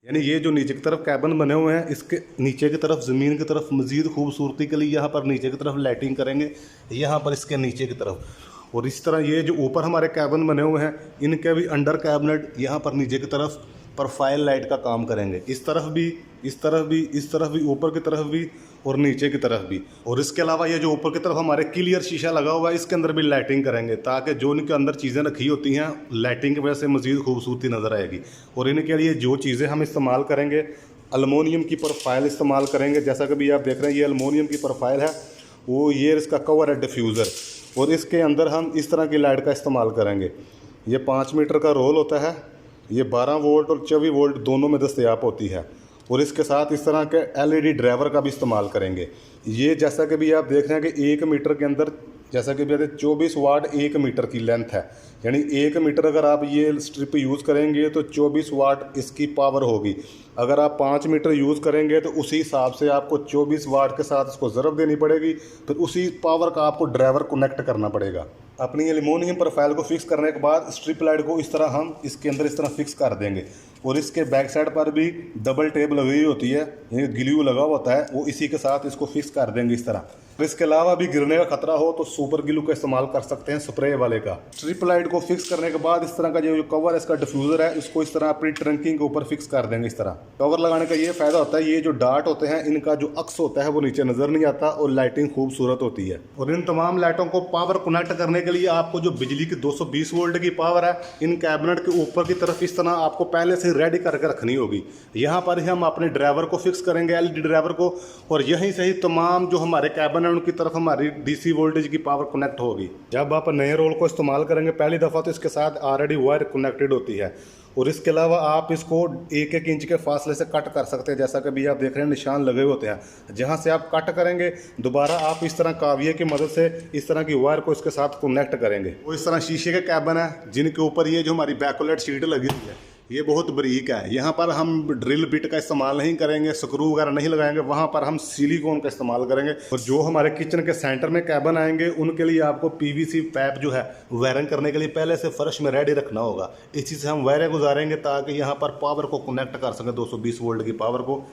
यानी ये जो नीचे की तरफ कैबिन बने हुए हैं, इसके नीचे की तरफ ज़मीन की तरफ मज़ीद खूबसूरती के लिए यहाँ पर नीचे की तरफ लाइटिंग करेंगे, यहाँ पर इसके नीचे की तरफ। और इस तरह ये जो ऊपर हमारे कैबिन बने हुए हैं, इनके भी अंडर कैबिनेट यहाँ पर नीचे की तरफ प्रोफाइल लाइट का काम करेंगे। इस तरफ भी, इस तरफ भी, इस तरफ भी, ऊपर की तरफ भी और नीचे की तरफ भी। और इसके अलावा ये जो ऊपर की तरफ हमारे क्लियर शीशा लगा हुआ है, इसके अंदर भी लाइटिंग करेंगे, ताकि जो इनके अंदर चीज़ें रखी होती हैं लाइटिंग की वजह से मज़ीद खूबसूरती नज़र आएगी। और इनके लिए जो चीज़ें हम इस्तेमाल करेंगे, एलुमिनियम की प्रोफाइल इस्तेमाल करेंगे। जैसा कि भी आप देख रहे हैं, ये एलुमिनियम की प्रोफाइल है, वो ये इसका कवर है डिफ्यूज़र। और इसके अंदर हम इस तरह की लाइट का इस्तेमाल करेंगे। ये 5 मीटर का रोल होता है, ये 12 वोल्ट और 24 वोल्ट दोनों में दस्तयाब होती है। और इसके साथ इस तरह के LED ड्राइवर का भी इस्तेमाल करेंगे। ये जैसा कि भी आप देख रहे हैं कि 1 मीटर के अंदर, जैसा कि भी 24 वाट 1 मीटर की लेंथ है, यानी 1 मीटर अगर आप ये स्ट्रिप यूज़ करेंगे तो 24 वाट इसकी पावर होगी। अगर आप 5 मीटर यूज़ करेंगे तो उसी हिसाब से आपको 24 वाट के साथ इसको ज़रब देनी पड़ेगी, फिर उसी पावर का आपको ड्राइवर कनेक्ट करना पड़ेगा। अपनी एल्युमिनियम प्रोफाइल को फिक्स करने के बाद स्ट्रिप लाइट को इस तरह हम इसके अंदर इस तरह फिक्स कर देंगे। और इसके बैक साइड पर भी डबल टेप लगी हुई होती है, ये ग्लू लगा हुआ होता है, वो इसी के साथ इसको फिक्स कर देंगे इस तरह। और इसके अलावा भी गिरने का खतरा हो तो सुपर ग्लू का इस्तेमाल कर सकते हैं, स्प्रे वाले का। स्ट्रिप लाइट को फिक्स करने के बाद इस तरह का जो कवर है, इसका डिफ्यूज़र है, इसको इस तरह अपनी ट्रंकिंग के ऊपर फिक्स कर देंगे। इस तरह कवर लगाने का ये फ़ायदा होता है, ये जो डार्ट होते हैं इनका जो अक्स होता है वो नीचे नज़र नहीं आता और लाइटिंग खूबसूरत होती है। और इन तमाम लाइटों को पावर कनेक्ट करने के लिए आपको जो बिजली की 220 वोल्ट की पावर है, इन कैबिनेट के ऊपर की तरफ इस तरह आपको पहले से रेडी करके रखनी होगी। यहाँ पर ही हम अपने ड्राइवर को फिक्स करेंगे, LED ड्राइवर को, और यहीं से ही तमाम जो हमारे कैबिन है उनकी तरफ हमारी DC वोल्टेज की पावर कनेक्ट होगी। जब आप नए रोल को इस्तेमाल करेंगे पहली दफ़ा तो इसके साथ ऑलरेडी वायर कनेक्टेड होती है। और इसके अलावा आप इसको 1-1 इंच के फासले से कट कर सकते हैं, जैसा कि भी आप देख रहे हैं निशान लगे होते हैं। जहां से आप कट करेंगे दोबारा आप इस तरह काविये की मदद से इस तरह की वायर को इसके साथ कनेक्ट करेंगे। वो इस तरह शीशे के कैबिन है जिनके ऊपर ये जो हमारी बैकलाइट शीट लगी हुई है, ये बहुत बारीक है। यहाँ पर हम ड्रिल बिट का इस्तेमाल नहीं करेंगे, स्क्रू वगैरह नहीं लगाएंगे, वहाँ पर हम सिलिकॉन का इस्तेमाल करेंगे। और जो हमारे किचन के सेंटर में कैबिन आएंगे उनके लिए आपको PVC पाइप जो है वायरिंग करने के लिए पहले से फर्श में रेडी रखना होगा। इसी से हम वायरें गुजारेंगे ताकि यहाँ पर पावर को कनेक्ट कर सकें, 220 वोल्ट की पावर को।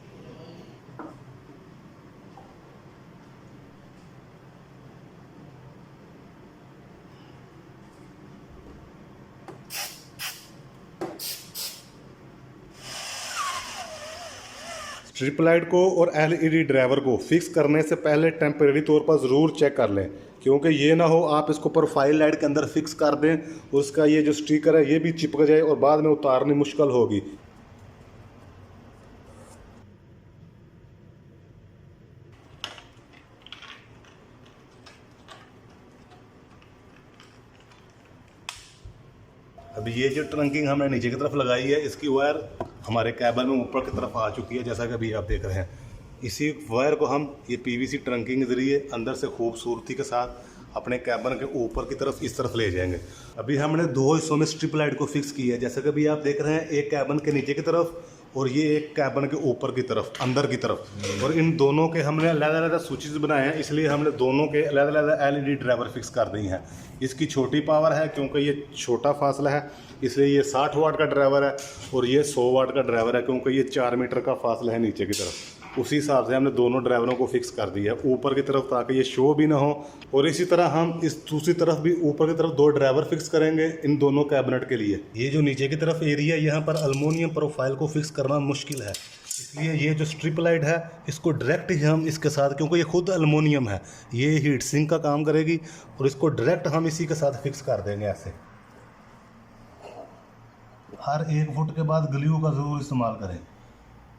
स्ट्रिप लाइट को और LED ड्राइवर को फिक्स करने से पहले टेम्परेरी तौर पर ज़रूर चेक कर लें, क्योंकि ये ना हो आप इसको प्रोफाइल लाइट के अंदर फिक्स कर दें, उसका ये जो स्टिकर है ये भी चिपक जाए और बाद में उतारनी मुश्किल होगी। अभी ये जो ट्रंकिंग हमने नीचे की तरफ लगाई है, इसकी वायर हमारे कैबिन में ऊपर की तरफ आ चुकी है, जैसा कि अभी आप देख रहे हैं। इसी वायर को हम ये PVC ट्रंकिंग के ज़रिए अंदर से खूबसूरती के साथ अपने कैबिन के ऊपर की तरफ इस तरफ ले जाएंगे। अभी हमने 2 हिस्सों में स्ट्रिप लाइट को फिक्स किया है, जैसा कि अभी आप देख रहे हैं, एक कैबिन के नीचे की तरफ और ये एक कैबिन के ऊपर की तरफ, अंदर की तरफ। और इन दोनों के हमने अलग-अलग स्विचेस बनाए हैं, इसलिए हमने दोनों के अलग-अलग LED ड्राइवर फिक्स कर दी हैं। इसकी छोटी पावर है क्योंकि ये छोटा फासला है, इसलिए ये 60 वाट का ड्राइवर है, और ये 100 वाट का ड्राइवर है क्योंकि ये 4 मीटर का फासला है नीचे की तरफ। उसी हिसाब से हमने दोनों ड्राइवरों को फिक्स कर दिया है ऊपर की तरफ, ताकि ये शो भी ना हो। और इसी तरह हम इस दूसरी तरफ भी ऊपर की तरफ 2 ड्राइवर फिक्स करेंगे इन दोनों कैबिनेट के लिए। ये जो नीचे की तरफ एरिया, यहाँ पर एल्युमिनियम प्रोफाइल को फिक्स करना मुश्किल है, इसलिए ये जो स्ट्रिप लाइट है इसको डायरेक्ट ही हम इसके साथ, क्योंकि ये खुद एल्युमिनियम है, ये हीट सिंक का काम करेगी, और इसको डायरेक्ट हम इसी के साथ फिक्स कर देंगे ऐसे। हर 1 फुट के बाद ग्लू का ज़रूर इस्तेमाल करें,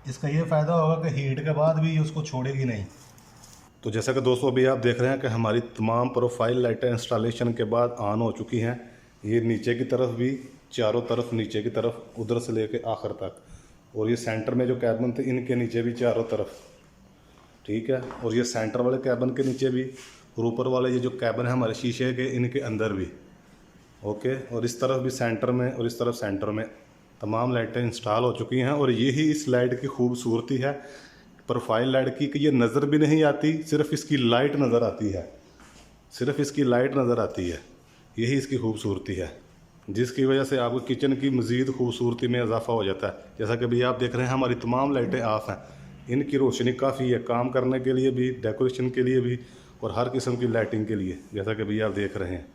इसका ये फ़ायदा होगा कि हीट के बाद भी ये उसको छोड़ेगी नहीं। तो जैसा कि दोस्तों अभी आप देख रहे हैं कि हमारी तमाम प्रोफाइल लाइटें इंस्टॉलेशन के बाद ऑन हो चुकी हैं। ये नीचे की तरफ भी, चारों तरफ नीचे की तरफ, उधर से लेके आखिर तक, और ये सेंटर में जो कैबिन थे इनके नीचे भी चारों तरफ, ठीक है। और ये सेंटर वाले कैबिन के नीचे भी, और ऊपर वाले ये जो कैबिन है हमारे शीशे के, इनके अंदर भी, ओके। और इस तरफ भी सेंटर में और इस तरफ सेंटर में तमाम लाइटें इंस्टॉल हो चुकी हैं। और यही इस लाइट की खूबसूरती है, प्रोफाइल लाइट की, कि ये नज़र भी नहीं आती, सिर्फ इसकी लाइट नज़र आती है, सिर्फ इसकी लाइट नज़र आती है। यही इसकी खूबसूरती है। जिसकी वजह से आपको किचन की मज़ीद खूबसूरती में इजाफा हो जाता है। जैसा कि भैया आप देख रहे हैं हमारी तमाम लाइटें ऑफ हैं, इनकी रोशनी काफ़ी है काम करने के लिए भी, डेकोरेशन के लिए भी और हर किस्म की लाइटिंग के लिए, जैसा कि भैया आप देख रहे हैं।